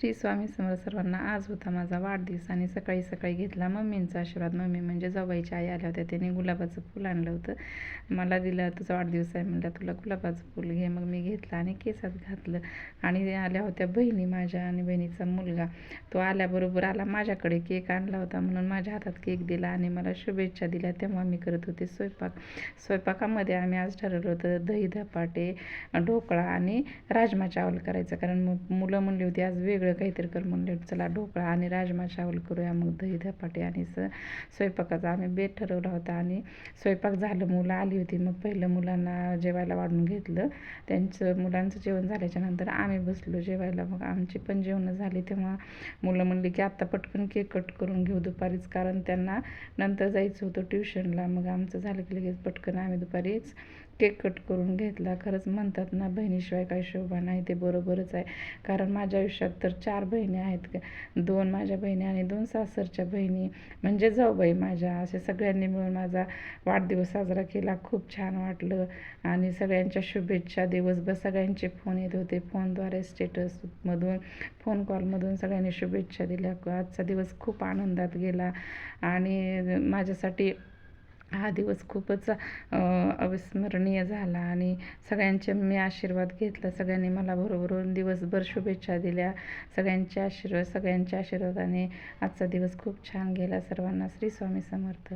श्री स्वामी समर्थ सर्वांना. आज होता माझा वाढदिवस आणि सकाळी सकाळी घेतला मम्मींचा आशीर्वाद. मम्मी म्हणजे जाऊबाईची आई आल्या होत्या, त्याने गुलाबाचं फूल आणलं होतं. मला दिलं, तुझा वाढदिवस आहे म्हणलं, तुला गुलाबाचं फूल घे. मग मी घेतलं आणि केसात घातलं. आणि आल्या होत्या बहिणी माझ्या आणि बहिणीचा मुलगा. तो आल्याबरोबर आला माझ्याकडे, केक आणला होता म्हणून माझ्या हातात केक दिला आणि मला शुभेच्छा दिल्या. तेव्हा मी करत होते स्वयंपाकामध्ये आम्ही आज ठरवलं होतं दही धपाटे, ढोकळा आणि राजमा चावल करायचं. कारण मुलं म्हणली होती आज वेगळं काहीतरी कर, म्हणले चला ढोकळा आणि राजमा चावल करूया. मग दही धपाटे आणि स्वयंपाकाचा आम्ही बेत ठरवला होता आणि स्वयंपाक झालं. मुलं आली होती, मग पहिलं मुलांना जेवायला वाढून घेतलं. मुलांचं जेवण झाल्याच्या नंतर आम्ही बसलो जेवायला. मग आमची पण जेवणं झाली. तेव्हा मुलं म्हणली की आत्ता पटकन केक कट करून घेऊ दुपारीच, कारण त्यांना नंतर जायचं होतं ट्युशनला. मग आमचं झालं की लगेच पटकन आम्ही दुपारीच केक कट करून घेतला. खरंच म्हणतात ना, बहिणीशिवाय काही शोभा नाही, ते बरोबरच आहे. कारण माझ्या आयुष्यात तर 4 बहिणी आहेत. 2 माझ्या बहिणी आणि 2 सासरच्या बहिणी म्हणजे जाऊबाई माझ्या. असे सगळ्यांनी मिळून माझा वाढदिवस साजरा केला. खूप छान वाटलं आणि सगळ्यांच्या शुभेच्छा दिवसभर सगळ्यांचे फोन येत होते. फोनद्वारे, स्टेटसमधून, फोन कॉलमधून सगळ्यांनी शुभेच्छा दिल्या. आजचा दिवस खूप आनंदात गेला आणि माझ्यासाठी हा दिवस खूपच अविस्मरणीय झाला आणि सगळ्यांचे मी आशीर्वाद घेतला. सगळ्यांनी मला बरोबरून दिवसभर शुभेच्छा दिल्या. सगळ्यांच्या आशीर्वादाने आजचा दिवस खूप छान गेला. सर्वांना श्री स्वामी समर्थ.